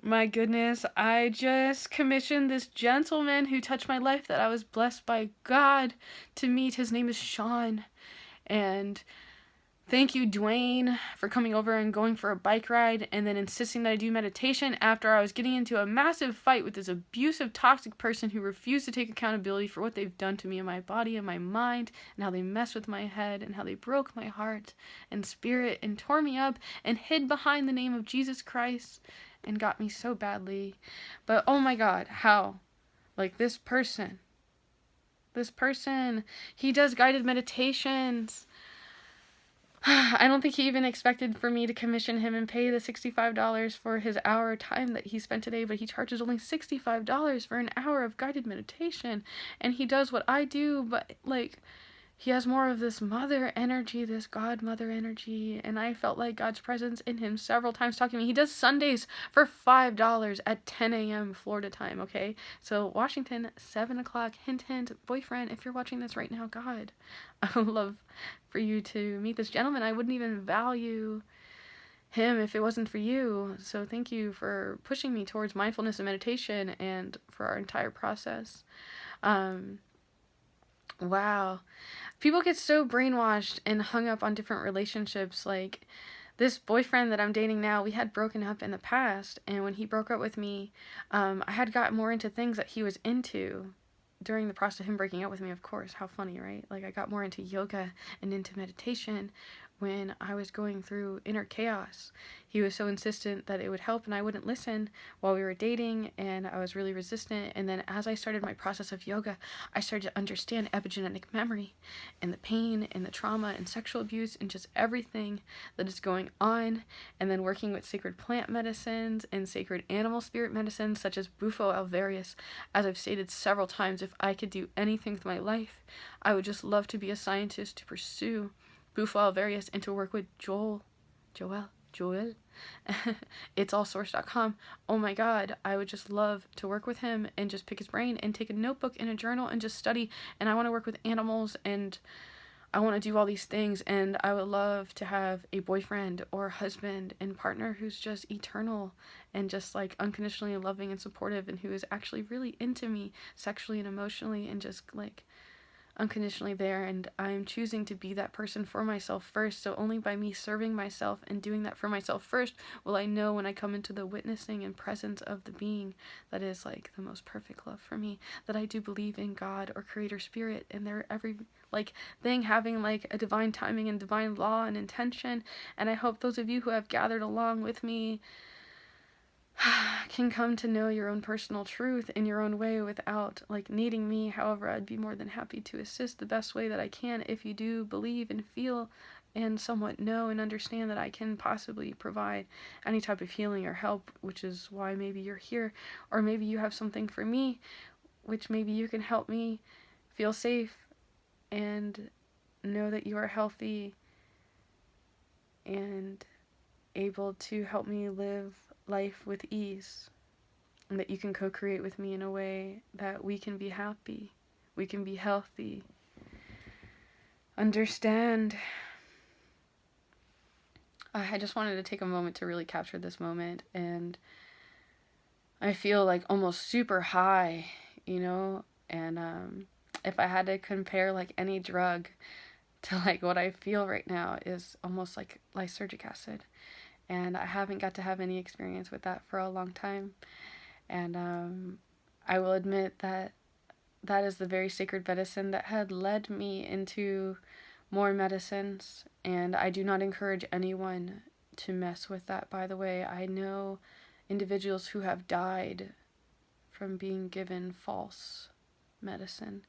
My goodness, I just commissioned this gentleman who touched my life that I was blessed by God to meet. His name is Sean. And thank you, Dwayne, for coming over and going for a bike ride and then insisting that I do meditation after I was getting into a massive fight with this abusive, toxic person who refused to take accountability for what they've done to me in my body and my mind, and how they messed with my head, and how they broke my heart and spirit and tore me up and hid behind the name of Jesus Christ and got me so badly. But oh my God, how? Like this person, he does guided meditations. I don't think he even expected for me to commission him and pay the $65 for his hour time that he spent today, but he charges only $65 for an hour of guided meditation. And he does what I do, but like, he has more of this mother energy, this God mother energy, and I felt like God's presence in him several times talking to me. He does Sundays for $5 at 10 a.m. Florida time, okay? So Washington, 7 o'clock, hint, hint, boyfriend, if you're watching this right now, God, I would love for you to meet this gentleman. I wouldn't even value him if it wasn't for you. So thank you for pushing me towards mindfulness and meditation and for our entire process. Wow. People get so brainwashed and hung up on different relationships. Like this boyfriend that I'm dating now, we had broken up in the past, and when he broke up with me, I had got more into things that he was into during the process of him breaking up with me, of course. How funny, right? Like, I got more into yoga and into meditation when I was going through inner chaos. He was so insistent that it would help, and I wouldn't listen while we were dating, and I was really resistant. And then as I started my process of yoga, I started to understand epigenetic memory and the pain and the trauma and sexual abuse and just everything that is going on. And then working with sacred plant medicines and sacred animal spirit medicines such as Bufo alvarius. As I've stated several times, if I could do anything with my life, I would just love to be a scientist to pursue Bufo alvarius and to work with Joel. It's allsource.com. Oh my God, I would just love to work with him and just pick his brain and take a notebook and a journal and just study. And I want to work with animals, and I want to do all these things, and I would love to have a boyfriend or husband and partner who's just eternal and just like unconditionally loving and supportive, and who is actually really into me sexually and emotionally and just like unconditionally there. And I'm choosing to be that person for myself first. So only by me serving myself and doing that for myself first will I know when I come into the witnessing and presence of the being that is like the most perfect love for me, that I do believe in God or creator spirit, and they're every like thing having like a divine timing and divine law and intention. And I hope those of you who have gathered along with me can come to know your own personal truth in your own way without like needing me. However, I'd be more than happy to assist the best way that I can if you do believe and feel and somewhat know and understand that I can possibly provide any type of healing or help, which is why maybe you're here. Or maybe you have something for me, which maybe you can help me feel safe and know that you are healthy and able to help me live life with ease, and that you can co-create with me in a way that we can be happy, we can be healthy. Understand. I just wanted to take a moment to really capture this moment, and I feel like almost super high, you know, and if I had to compare like any drug to like what I feel right now, is almost like lysergic acid. And I haven't got to have any experience with that for a long time. And I will admit that that is the very sacred medicine that had led me into more medicines. And I do not encourage anyone to mess with that, by the way. I know individuals who have died from being given false medicine.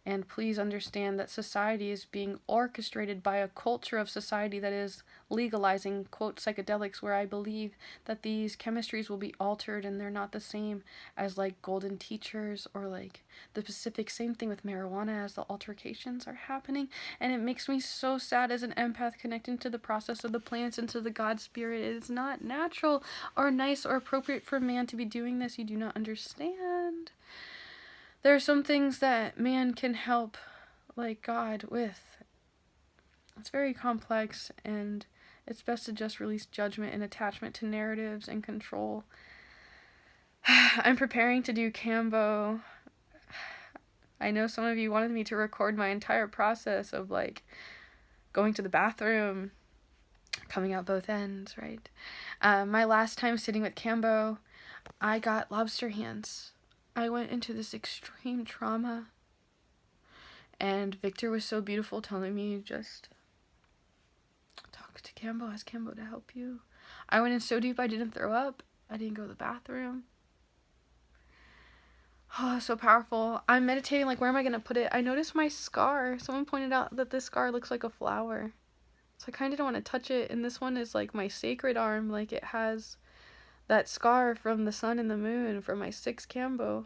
And please understand that society is being orchestrated by a culture of society that is legalizing, quote, psychedelics, where I believe that these chemistries will be altered and they're not the same as like golden teachers or like the Pacific. Same thing with marijuana as the altercations are happening. And it makes me so sad as an empath connecting to the process of the plants and to the God spirit. It is not natural or nice or appropriate for man to be doing this. You do not understand. There are some things that man can help, like God, with. It's very complex, and it's best to just release judgment and attachment to narratives and control. I'm preparing to do Cambo. I know some of you wanted me to record my entire process of like going to the bathroom, coming out both ends, right? My last time sitting with Cambo, I got lobster hands. I went into this extreme trauma, and Victor was so beautiful telling me just talk to Cambo, ask Cambo to help you. I went in so deep I didn't throw up. I didn't go to the bathroom. Oh, so powerful. I'm meditating, like, where am I going to put it? I noticed my scar. Someone pointed out that this scar looks like a flower. So I kind of don't want to touch it. And this one is like my sacred arm. Like, it has that scar from the sun and the moon from my 6 Cambo.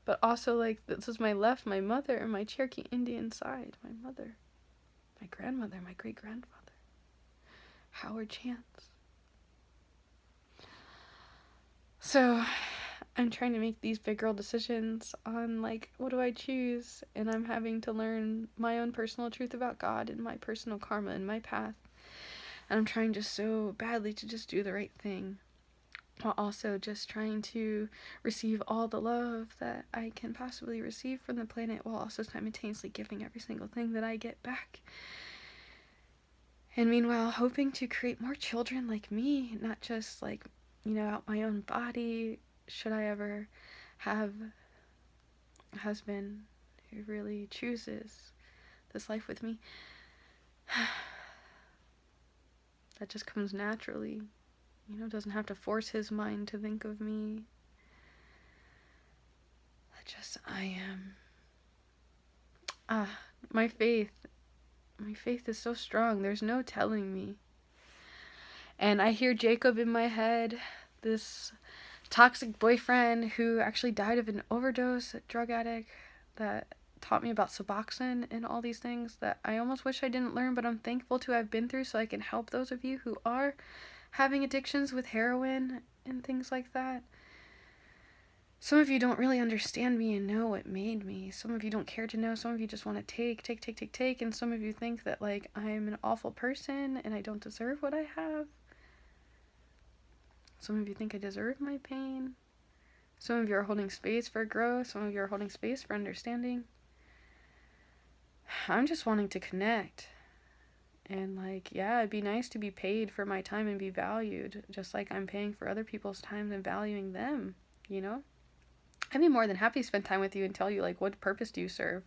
But also, like, this is my left, my mother, my Cherokee Indian side. My mother. My grandmother, my great-grandfather. Howard Chance. So I'm trying to make these big girl decisions on, like, what do I choose? And I'm having to learn my own personal truth about God and my personal karma and my path. And I'm trying just so badly to just do the right thing, while also just trying to receive all the love that I can possibly receive from the planet, while also simultaneously giving every single thing that I get back. And meanwhile, hoping to create more children like me, not just, like, you know, out my own body, should I ever have a husband who really chooses this life with me. That just comes naturally, you know, doesn't have to force his mind to think of me. That just, I am. My faith is so strong, there's no telling me. And I hear Jacob in my head, this toxic boyfriend who actually died of an overdose, a drug addict that taught me about Suboxone and all these things that I almost wish I didn't learn, but I'm thankful to have been through so I can help those of you who are having addictions with heroin and things like that. Some of you don't really understand me and know what made me. Some of you don't care to know. Some of you just want to take. And some of you think that, like, I'm an awful person and I don't deserve what I have. Some of you think I deserve my pain. Some of you are holding space for growth. Some of you are holding space for understanding. I'm just wanting to connect. And, like, yeah, it'd be nice to be paid for my time and be valued, just like I'm paying for other people's time and valuing them, you know? I'd be more than happy to spend time with you and tell you, like, what purpose do you serve?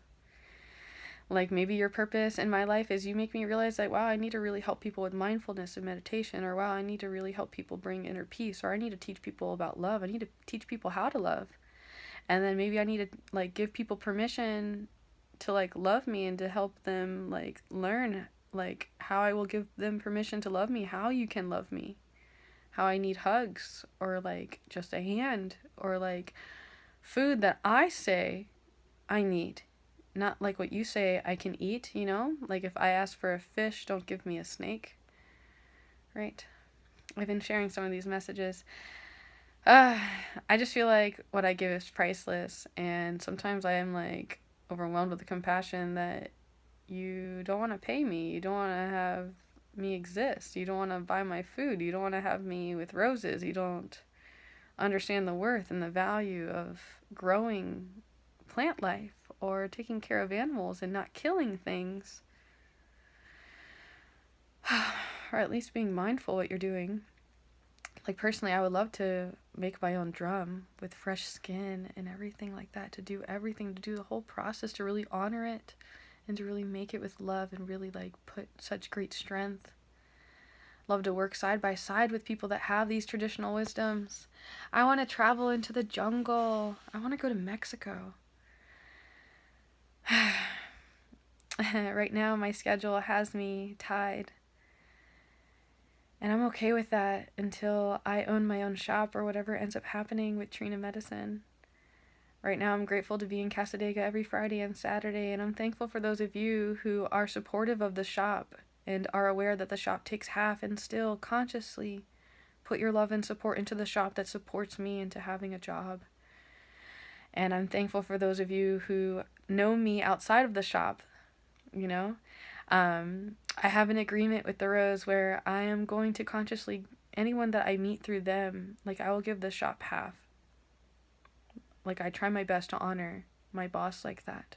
Like, maybe your purpose in my life is you make me realize that, wow, I need to really help people with mindfulness and meditation, or wow, I need to really help people bring inner peace, or I need to teach people about love. I need to teach people how to love. And then maybe I need to, like, give people permission to, like, love me and to help them, like, learn, like, how I will give them permission to love me, how you can love me, how I need hugs, or, like, just a hand, or, like, food that I say I need. Not like what you say I can eat, you know? Like, if I ask for a fish, don't give me a snake. Right? I've been sharing some of these messages. I just feel like what I give is priceless. And sometimes I am, like, overwhelmed with the compassion that you don't want to pay me. You don't want to have me exist. You don't want to buy my food. You don't want to have me with roses. You don't understand the worth and the value of growing plant life, or taking care of animals and not killing things. Or at least being mindful what you're doing. Like, personally, I would love to make my own drum with fresh skin and everything like that, to do everything, to do the whole process, to really honor it and to really make it with love and really, like, put such great strength. Love to work side by side with people that have these traditional wisdoms. I want to travel into the jungle. I want to go to Mexico. Right now, my schedule has me tied. And I'm okay with that until I own my own shop or whatever ends up happening with Trina Medicine. Right now, I'm grateful to be in Cassadaga every Friday and Saturday, and I'm thankful for those of you who are supportive of the shop and are aware that the shop takes half, and still consciously put your love and support into the shop that supports me into having a job. And I'm thankful for those of you who know me outside of the shop, you know. I have an agreement with the Rose where I am going to consciously anyone that I meet through them, like, I will give the shop half. Like, I try my best to honor my boss like that.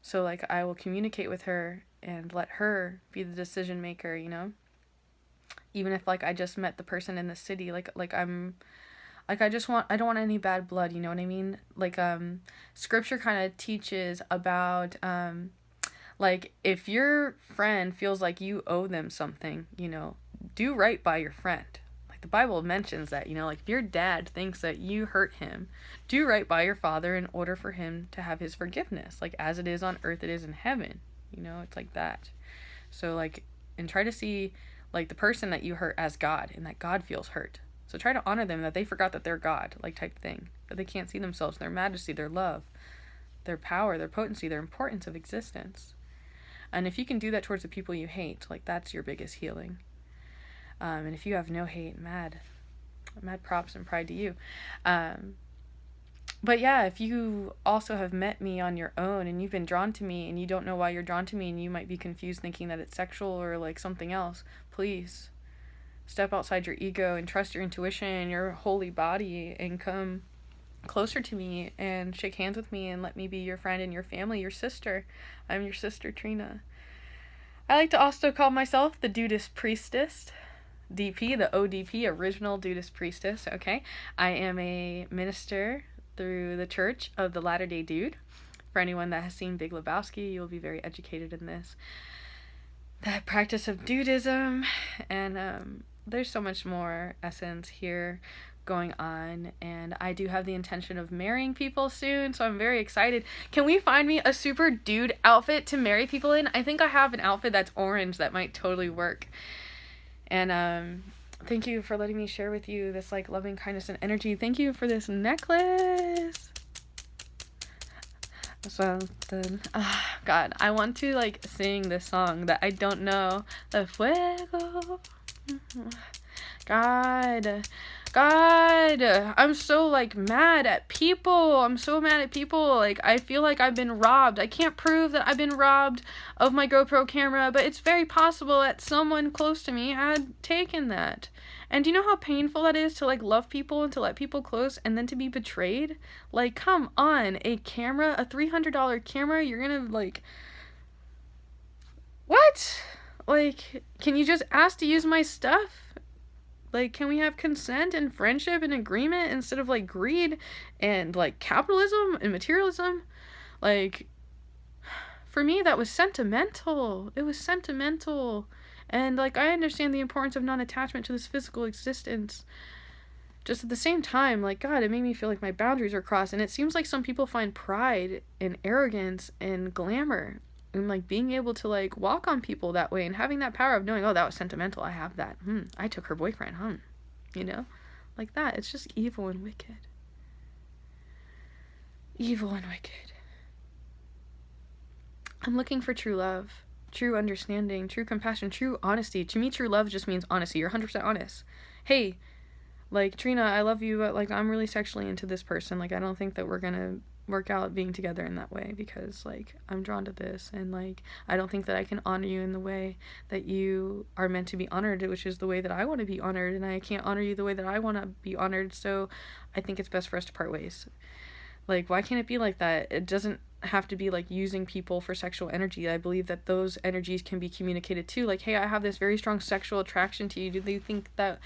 So, like, I will communicate with her and let her be the decision maker, you know? Even if, like, I just met the person in the city, like, I don't want any bad blood, you know what I mean? Like, scripture kind of teaches about, like, if your friend feels like you owe them something, you know, do right by your friend. Like, the Bible mentions that, you know, like, if your dad thinks that you hurt him, do right by your father in order for him to have his forgiveness. Like, as it is on earth, it is in heaven. You know, it's like that. So, like, and try to see, like, the person that you hurt as God, and that God feels hurt. So try to honor them, that they forgot that they're God, like, type thing. That they can't see themselves, their majesty, their love, their power, their potency, their importance of existence. And if you can do that towards the people you hate, like, that's your biggest healing. And if you have no hate, mad props and pride to you. But yeah, if you also have met me on your own and you've been drawn to me and you don't know why you're drawn to me and you might be confused thinking that it's sexual or like something else, please step outside your ego and trust your intuition and your holy body and come closer to me and shake hands with me and let me be your friend and your family, your sister. I'm your sister, Trina. I like to also call myself the Dudas Priestess. DP, the ODP, Original Dudas Priestess, okay? I am a minister through the Church of the Latter-day Dude. For anyone that has seen Big Lebowski, you'll be very educated in this. That practice of dudism, and there's so much more essence here going on, and I do have the intention of marrying people soon, so I'm very excited. Can we find me a super dude outfit to marry people in? I think I have an outfit that's orange that might totally work. And thank you for letting me share with you this, like, loving kindness and energy. Thank you for this necklace. Something. God, I want to, like, sing this song that I don't know. The Fuego. God, I'm so, like, mad at people. I'm so mad at people. Like, I feel like I've been robbed. I can't prove that I've been robbed of my GoPro camera, but it's very possible that someone close to me had taken that. And do you know how painful that is to, like, love people and to let people close and then to be betrayed? Like, come on, a camera, a $300 camera, you're gonna, like, what? Like, can you just ask to use my stuff? Like, can we have consent and friendship and agreement instead of, like, greed and, like, capitalism and materialism? Like, for me, that was sentimental. It was sentimental. And, like, I understand the importance of non-attachment to this physical existence. Just at the same time, like, God, it made me feel like my boundaries are crossed. And it seems like some people find pride and arrogance and glamour and, like, being able to, like, walk on people that way and having that power of knowing, oh, that was sentimental. I have that. I took her boyfriend. You know? Like that. It's just evil and wicked. Evil and wicked. I'm looking for true love, true understanding, true compassion, true honesty. To me, true love just means honesty. You're 100% honest. Hey, like, Trina, I love you, but, like, I'm really sexually into this person. Like, I don't think that we're gonna work out being together in that way because, like, I'm drawn to this, and, like, I don't think that I can honor you in the way that you are meant to be honored, which is the way that I want to be honored, and I can't honor you the way that I want to be honored, so I think it's best for us to part ways. Like, why can't it be like that? It doesn't have to be, like, using people for sexual energy. I believe that those energies can be communicated too. Like, hey, I have this very strong sexual attraction to you. Do you think that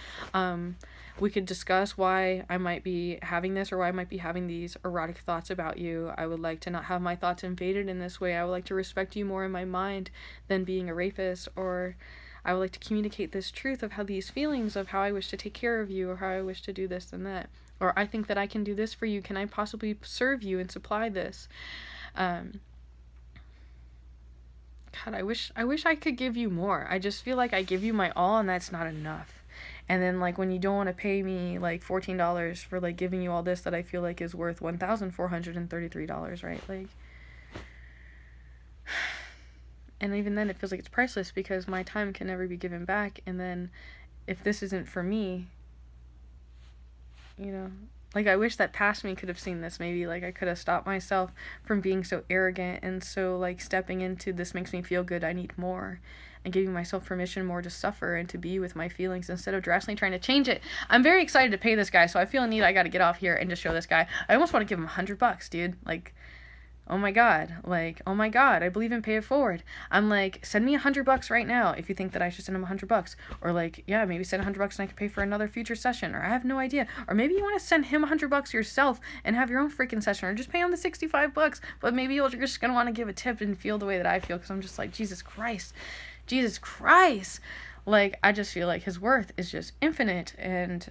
we could discuss why I might be having this or why I might be having these erotic thoughts about you? I would like to not have my thoughts invaded in this way. I would like to respect you more in my mind than being a rapist. Or I would like to communicate this truth of how these feelings of how I wish to take care of you or how I wish to do this and that. Or I think that I can do this for you. Can I possibly serve you and supply this? God, I wish I could give you more. I just feel like I give you my all and that's not enough. And then, like, when you don't want to pay me, like, $14 for, like, giving you all this that I feel like is worth $1,433, right? Like, and even then it feels like it's priceless because my time can never be given back. And then if this isn't for me, you know, Like, I wish that past me could have seen this. Maybe, like, I could have stopped myself from being so arrogant and so, like, stepping into this makes me feel good, I need more. And giving myself permission more to suffer and to be with my feelings instead of drastically trying to change it. I'm very excited to pay this guy, so I feel a need. I gotta get off here and just show this guy. I almost want to give him $100, dude. Like, oh my god, like, oh my god, I believe in pay it forward. I'm like, send me $100 right now if you think that I should send him $100. Or like, yeah, maybe send $100 and I can pay for another future session. Or I have no idea. Or maybe you want to send him $100 yourself and have your own freaking session. Or just pay him the $65. But maybe you're just going to want to give a tip and feel the way that I feel. Because I'm just like, Jesus Christ. Jesus Christ. Like, I just feel like his worth is just infinite. And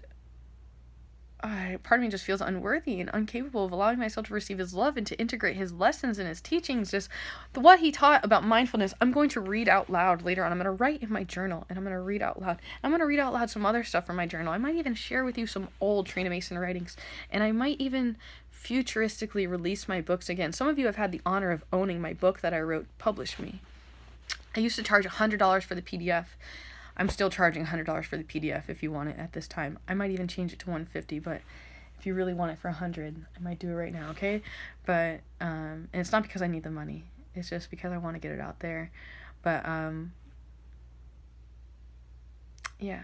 part of me just feels unworthy and incapable of allowing myself to receive his love and to integrate his lessons and his teachings. Just what he taught about mindfulness, I'm going to read out loud later on. I'm going to write in my journal and I'm going to read out loud. I'm going to read out loud some other stuff from my journal. I might even share with you some old Trina Mason writings. And I might even futuristically release my books again. Some of you have had the honor of owning my book that I wrote, Publish Me. I used to charge $100 for the PDF. I'm still charging $100 for the PDF if you want it at this time. I might even change it to $150, but if you really want it for $100, I might do it right now, okay? But and it's not because I need the money. It's just because I want to get it out there. But yeah.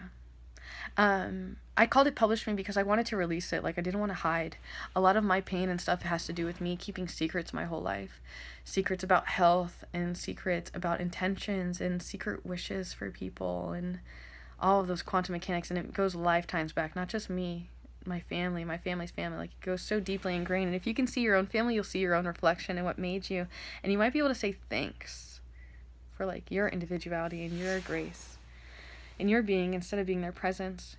I called it Publish Me because I wanted to release it. Like, I didn't want to hide. A lot of my pain and stuff has to do with me keeping secrets my whole life. Secrets about health and secrets about intentions and secret wishes for people and all of those quantum mechanics. And it goes lifetimes back, not just me, my family, my family's family. Like, it goes so deeply ingrained. And if you can see your own family, you'll see your own reflection and what made you. And you might be able to say thanks for, like, your individuality and your grace in your being instead of being their presence.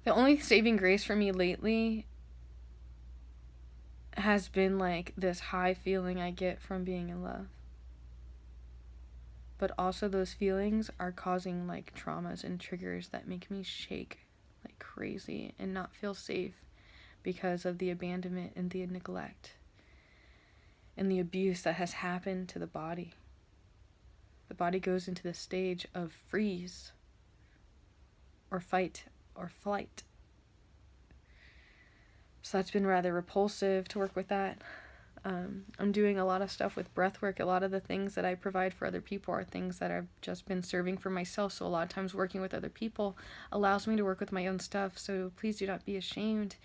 The only saving grace for me lately has been like this high feeling I get from being in love. But also those feelings are causing like traumas and triggers that make me shake like crazy and not feel safe because of the abandonment and the neglect and the abuse that has happened to the body. The body goes into the stage of freeze or fight or flight. So that's been rather repulsive to work with that. I'm doing a lot of stuff with breath work. A lot of the things that I provide for other people are things that I've just been serving for myself. So a lot of times working with other people allows me to work with my own stuff. So please do not be ashamed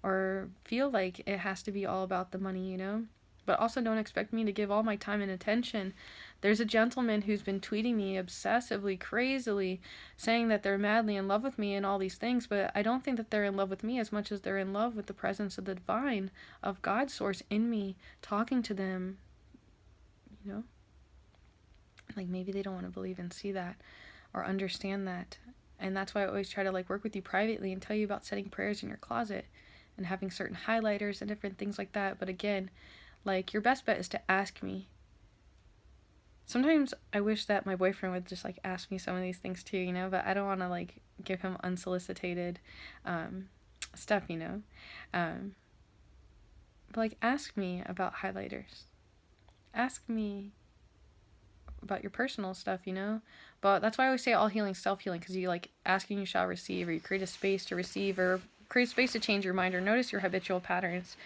or feel like it has to be all about the money, you know? But also don't expect me to give all my time and attention. There's a gentleman who's been tweeting me obsessively, crazily, saying that they're madly in love with me and all these things, but I don't think that they're in love with me as much as they're in love with the presence of the divine, of God's source in me, talking to them, you know? Like, maybe they don't want to believe and see that or understand that. And that's why I always try to, like, work with you privately and tell you about setting prayers in your closet and having certain highlighters and different things like that. But again, like, your best bet is to ask me. Sometimes I wish that my boyfriend would just, like, ask me some of these things too, you know, but I don't want to, like, give him unsolicited stuff, you know. But, like, ask me about highlighters. Ask me about your personal stuff, you know. But that's why I always say all healing, self-healing, because you, like, asking you shall receive, or you create a space to receive, or create a space to change your mind, or notice your habitual patterns.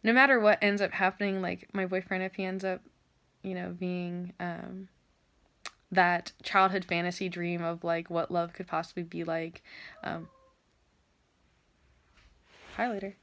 No matter what ends up happening, like my boyfriend, if he ends up, you know, being that childhood fantasy dream of like what love could possibly be like, highlighter.